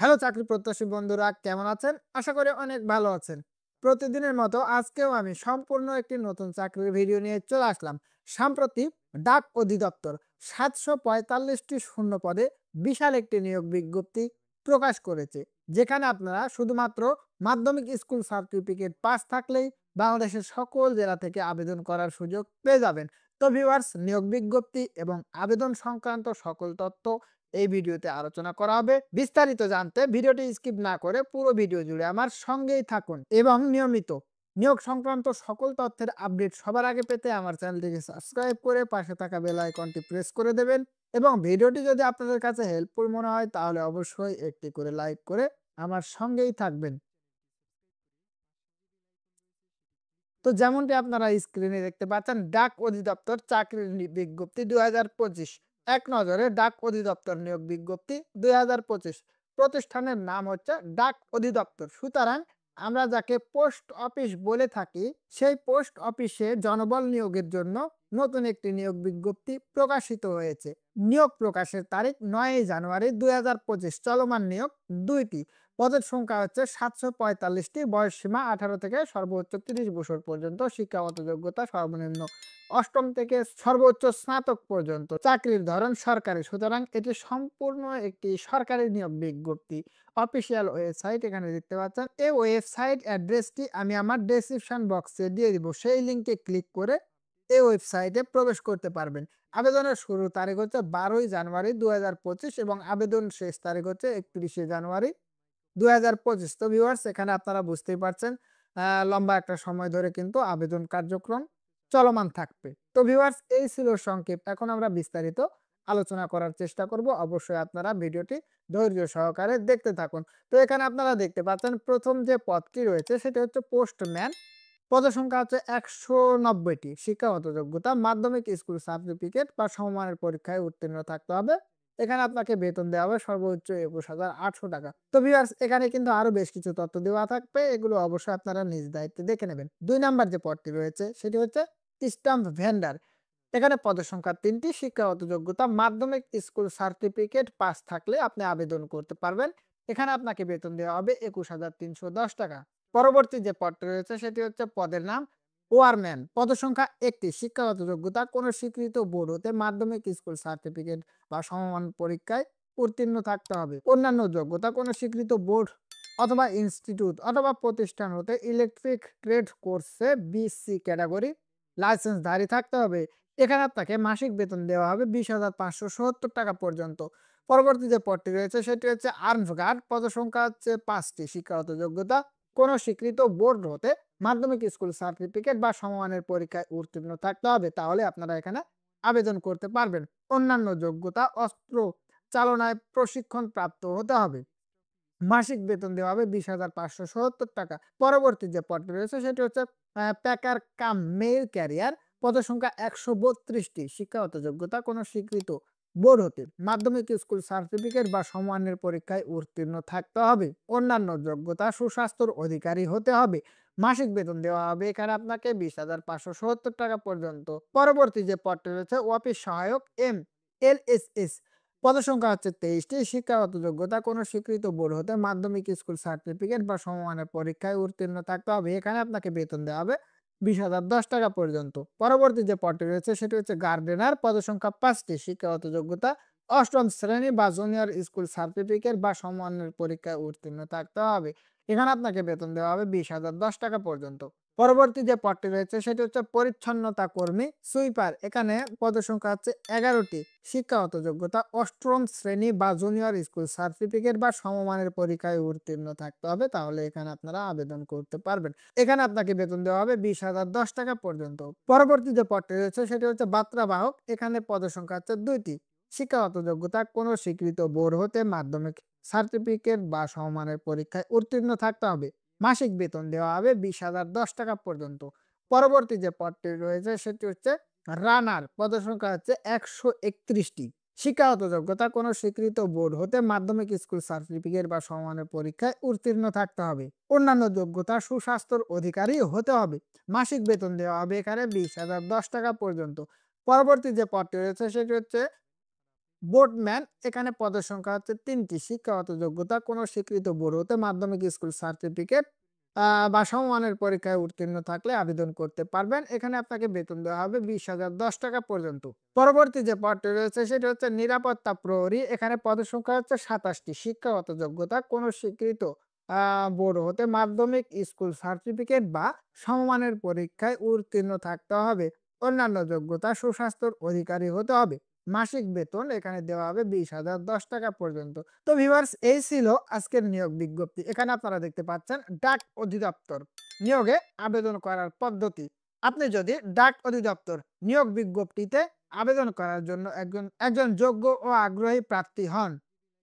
Hello চাকরি প্রত্যাশী বন্ধুরা, কেমন আছেন? আশা করি অনেক ভালো আছেন। প্রতিদিনের মতো আজকেও আমি সম্পূর্ণ একটি নতুন চাকরির ভিডিও নিয়ে চলে আসলাম। সাম্প্রতিক ডাক অধিদপ্তর ৭৪৫টি শূন্য পদে বিশাল একটি নিয়োগ বিজ্ঞপ্তি প্রকাশ করেছে, যেখানে আপনারা শুধুমাত্র মাধ্যমিক স্কুল সার্টিফিকেট পাস থাকলেই বাংলাদেশের সকল জেলা থেকে আবেদন করার সুযোগ পেয়ে যাবেন। তো ভিউয়ার্স, নিয়োগ বিজ্ঞপ্তি এবং আবেদন সংক্রান্ত সকল তথ্য এই ভিডিওতে আলোচনা করা হবে। বিস্তারিত জানতে ভিডিওটি স্কিপ না করে পুরো ভিডিও জুড়ে আমার সঙ্গেই থাকুন এবং নিয়মিত নিয়োগ সংক্রান্ত সকল তথ্যের আপডেট সবার আগে পেতে আমার চ্যানেলটিকে সাবস্ক্রাইব করে পাশে থাকা বেল আইকনটি প্রেস করে দেবেন এবং ভিডিওটি যদি আপনাদের কাছে হেল্পফুল মনে হয় তাহলে অবশ্যই একটি করে লাইক করে আমার সঙ্গেই থাকবেন। তো যেমনটি আপনারা স্ক্রিনে দেখতে পাচ্ছেন, ডাক অধিদপ্তর চাকরির বিজ্ঞপ্তি ২০২৫। এক নজরে ডাক অধিদপ্তর নিয়োগ বিজ্ঞপ্তি ২০২৫। প্রতিষ্ঠানের নাম হচ্ছে ডাক অধিদপ্তর। সুতরাং আমরা যাকে পোস্ট অফিস বলে থাকি, সেই পোস্ট অফিসে জনবল নিয়োগের জন্য নতুন একটি নিয়োগ বিজ্ঞপ্তি প্রকাশিত হয়েছে। নিয়োগ প্রকাশের তারিখ ৯ জানুয়ারি ২০২৫। চলমান নিয়োগ ২টি। পদের সংখ্যা হচ্ছে ৭৪৫টি। বয়স সীমা ১৮ থেকে সর্বোচ্চ ৩০ বছর পর্যন্ত। শিক্ষাগত যোগ্যতা সর্বনিম্ন অষ্টম থেকে সর্বোচ্চ স্নাতক পর্যন্ত। চাকরির ধরন সরকারি। সুতরাং এটি সম্পূর্ণ একটি সরকারি নিয়োগ বিজ্ঞপ্তি। অফিসিয়াল ওয়েবসাইট এখানে দেখতে পাচ্ছেন। এই ওয়েবসাইট অ্যাড্রেসটি আমি আমার ডেসক্রিপশন বক্সে দিয়ে দিব। সেই লিঙ্কে ক্লিক করে এই ওয়েবসাইটে প্রবেশ করতে পারবেন। আবেদনের শুরুর তারিখ হচ্ছে ১২ জানুয়ারি ২০২৫ এবং আবেদন শেষ তারিখ হচ্ছে ৩১ জানুয়ারি ২০২৫। তো ভিউয়ার্স, এখানে আপনারা বুঝতেই পারছেন লম্বা একটা সময় ধরে কিন্তু আবেদন কার্যক্রম চলমান থাকবে। তো ভিউয়ার্স, এই ছিল সংক্ষেপ। এখন আমরা বিস্তারিত আলোচনা করার চেষ্টা করব। অবশ্যই আপনারা ভিডিওটি ধৈর্য সহকারে দেখতে থাকুন। তো এখানে আপনারা দেখতে পাচ্ছেন প্রথম যে পদটি রয়েছে সেটি হচ্ছে পোস্টম্যান। পদের সংখ্যা হচ্ছে ১৯০টি। শিক্ষাগত যোগ্যতা মাধ্যমিক স্কুল সার্টিফিকেট বা সমমানের পরীক্ষায় উত্তীর্ণ থাকতে হবে। এখানে আপনাকে বেতন দেওয়া হবে সর্বোচ্চ ২১,৮০০ টাকা। তো ভিউয়ার্স, এখানে কিন্তু আরো বেশ কিছু তথ্য দেওয়া থাকবে। এগুলো অবশ্যই আপনারা নিজ দায়িত্বে দেখে নেবেন। ২ নাম্বার যে পদটি রয়েছে সেটি হচ্ছে স্ট্যাম্প ভেন্ডার। এখানে পদের সংখ্যা ৩টি। শিক্ষাগত যোগ্যতা মাধ্যমিক স্কুল সার্টিফিকেট পাস থাকলে আপনি আবেদন করতে পারবেন। এখানে আপনাকে বেতন দেওয়া হবে ২১,৩১০ টাকা। পরবর্তী যে পদটি রয়েছে সেটি হচ্ছে পদের নাম ওয়ারম্যান। পদসংখ্যা ১টি। শিক্ষাগত যোগ্যতা কোনো স্বীকৃত বোর্ড হতে মাধ্যমিক স্কুল সার্টিফিকেট বা সমমান পরীক্ষায় উত্তীর্ণ থাকতে হবে। অন্যান্য যোগ্যতা কোনো স্বীকৃত বোর্ড অথবা ইনস্টিটিউট অথবা প্রতিষ্ঠান হতে ইলেকট্রিক ট্রেড কোর্সে বিসি ক্যাটাগরি লাইসেন্সধারী থাকতে হবে। এখানে আপনাকে মাসিক বেতন দেওয়া হবে ২০,৫৭০ টাকা পর্যন্ত। পরবর্তী যে পদটি রয়েছে সেটি হচ্ছে আর্মস গার্ড। পদসংখ্যা হচ্ছে ৫টি। শিক্ষাগত যোগ্যতা কোনো স্বীকৃত বোর্ড হতে মাধ্যমিক স্কুল সার্টিফিকেট বা সমমানের পরীক্ষায় উত্তীর্ণ থাকতে হবে, তাহলে আপনারা এখানে আবেদন করতে পারবেন। অন্যান্য যোগ্যতা অস্ত্র চালনায় প্রশিক্ষণ প্রাপ্ত হতে হবে। মাসিক বেতন দেওয়া হবে ২০,৫৭০ টাকা। পরবর্তী যে পদটি রয়েছে সেটি হচ্ছে প্যাকার কাম মেইল ক্যারিয়ার। পদের সংখ্যা ১৩২টি। শিক্ষাগত যোগ্যতা কোনো স্বীকৃত বোর্ড হতে মাধ্যমিক স্কুল সার্টিফিকেট বা সমমানের পরীক্ষায় উত্তীর্ণ থাকতে হবে। অন্যান্য যোগ্যতা সুস্বাস্থ্যর অধিকারী হতে হবে। মাসিক বেতন দেওয়া হবে এখানে আপনাকে ২০,৫৭০ টাকা পর্যন্ত। পরবর্তী যে পদটি রয়েছে অফিস সহায়ক এলএসএস। পদসংখ্যা হচ্ছে ২৩টি। শিক্ষাগত যোগ্যতা কোনো স্বীকৃত বোর্ড হতে মাধ্যমিক স্কুল সার্টিফিকেট বা সমমানের পরীক্ষায় উত্তীর্ণ থাকতে হবে। এখানে আপনাকে বেতন দেওয়া হবে ২০,০১০ টাকা পর্যন্ত। পরবর্তী যে পদটি রয়েছে সেটি হচ্ছে গার্ডেনার। পদসংখ্যা ৫টি। শিক্ষাগত যোগ্যতা অষ্টম শ্রেণী বা জুনিয়র স্কুল সার্টিফিকেট বা সমমানের পরীক্ষায় উত্তীর্ণ থাকতে হবে। এখানে আপনাকে বেতন দেওয়া হবে ২০,০১০ টাকা পর্যন্ত। পরবর্তী যে পদটি রয়েছে সেটি হচ্ছে পরিচ্ছন্নতা কর্মী সুইপার। এখানে পদের সংখ্যা হচ্ছে ১১টি। শিক্ষাগত যোগ্যতা অষ্টম শ্রেণী বা জুনিয়র স্কুল সার্টিফিকেট বা সমমানের পরীক্ষায় উত্তীর্ণ থাকতে হবে, তাহলে এখানে আপনারা আবেদন করতে পারবেন। এখানে আপনাকে বেতন দেওয়া হবে ২০,০১০ টাকা পর্যন্ত। পরবর্তী যে পদটি রয়েছে সেটি হচ্ছে বার্তা বাহক। এখানে পদের সংখ্যা হচ্ছে ২টি। শিক্ষাগত যোগ্যতা কোনো স্বীকৃত বোর্ড হতে মাধ্যমিক সার্টিফিকেট বা সমমানের পরীক্ষায় উত্তীর্ণ থাকতে হবে। মাসিক বেতন দেওয়া হবে ২০,০১০ টাকা পর্যন্ত। পরবর্তী যে পদটি রয়েছে সেটি হচ্ছে রানার। পদের সংখ্যা হচ্ছে ১৩১টি। শিক্ষাগত যোগ্যতা কোনো স্বীকৃত বোর্ড হতে মাধ্যমিক স্কুল সার্টিফিকেট বা সমমানের পরীক্ষায় উত্তীর্ণ থাকতে হবে। অন্যান্য যোগ্যতা সুস্বাস্থ্যর অধিকারী হতে হবে। মাসিক বেতন দেওয়া হবে এখানে ২০,০১০ টাকা পর্যন্ত। পরবর্তী যে পদটি রয়েছে সেটি হচ্ছে বোর্ডম্যান, এখানে পদের সংখ্যা হচ্ছে ৩টি। শিক্ষাগত যোগ্যতা কোনো স্বীকৃত বোর্ড হতে মাধ্যমিক স্কুল সার্টিফিকেট বা সমমানের পরীক্ষায় উত্তীর্ণ থাকলে আবেদন করতে পারবেন। এখানে আপনাকে বেতন দেওয়া হবে 20,010 টাকা পর্যন্ত। পরবর্তী যে পদটি রয়েছে সেটি হচ্ছে নিরাপত্তা প্রহরী। এখানে পদের সংখ্যা হচ্ছে ২৭টি। শিক্ষাগত যোগ্যতা কোনো স্বীকৃত বোর্ড হতে মাধ্যমিক স্কুল সার্টিফিকেট বা সমমানের পরীক্ষায় উত্তীর্ণ থাকতে হবে। অন্যান্য যোগ্যতা সুস্বাস্থ্যের অধিকারী হতে হবে। মাসিক বেতন এখানে দেওয়া হবে 20,010 টাকা পর্যন্ত। তো ভিউয়ার্স, এই ছিল আজকের নিয়োগ বিজ্ঞপ্তি। এখানে আপনারা দেখতে পাচ্ছেন ডাক অধিদপ্তর নিয়োগে আবেদন করার পদ্ধতি। আপনি যদি ডাক অধিদপ্তর নিয়োগ বিজ্ঞপ্তিতে আবেদন করার জন্য একজন যোগ্য ও আগ্রহী প্রার্থী হন,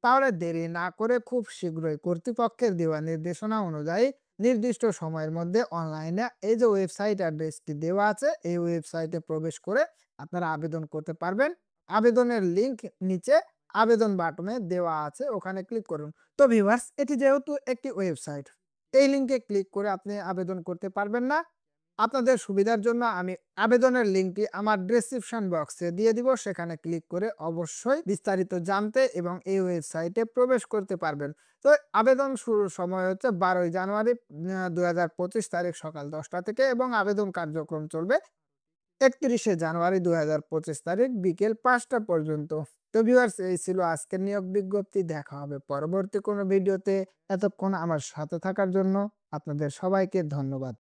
তাহলে দেরি না করে খুব শীঘ্রই কর্তৃপক্ষের দেওয়া নির্দেশনা অনুযায়ী নির্দিষ্ট সময়ের মধ্যে অনলাইনে এই যে ওয়েবসাইট অ্যাড্রেসটি দেওয়া আছে, এই ওয়েবসাইটে প্রবেশ করে আপনারা আবেদন করতে পারবেন। আবেদনের লিঙ্ক নিচে আবেদন বাটনে দেওয়া আছে, ওখানে ক্লিক করুন। তো ভিউয়ার্স, এটি যেহেতু একটি ওয়েবসাইট, এই লিঙ্কে ক্লিক করে আপনি আবেদন করতে পারবেন না। আপনাদের সুবিধার জন্য আমি আবেদনের লিঙ্কটি আমার ডেসক্রিপশন বক্সে দিয়ে দিব। সেখানে ক্লিক করে অবশ্যই বিস্তারিত জানতে এবং এই ওয়েবসাইটে প্রবেশ করতে পারবেন। তো আবেদন শুরুর সময় হচ্ছে ১২ই জানুয়ারি ২০২৫ তারিখ সকাল ১০টা থেকে এবং আবেদন কার্যক্রম চলবে ৩১শে জানুয়ারি ২০২৫ তারিখ বিকেল ৫টা পর্যন্ত। তো ভিউয়ার্স, এই ছিল আজকের নিয়োগ বিজ্ঞপ্তি। দেখা হবে পরবর্তী কোনো ভিডিওতে। এতক্ষণ আমার সাথে থাকার জন্য আপনাদের সবাইকে ধন্যবাদ।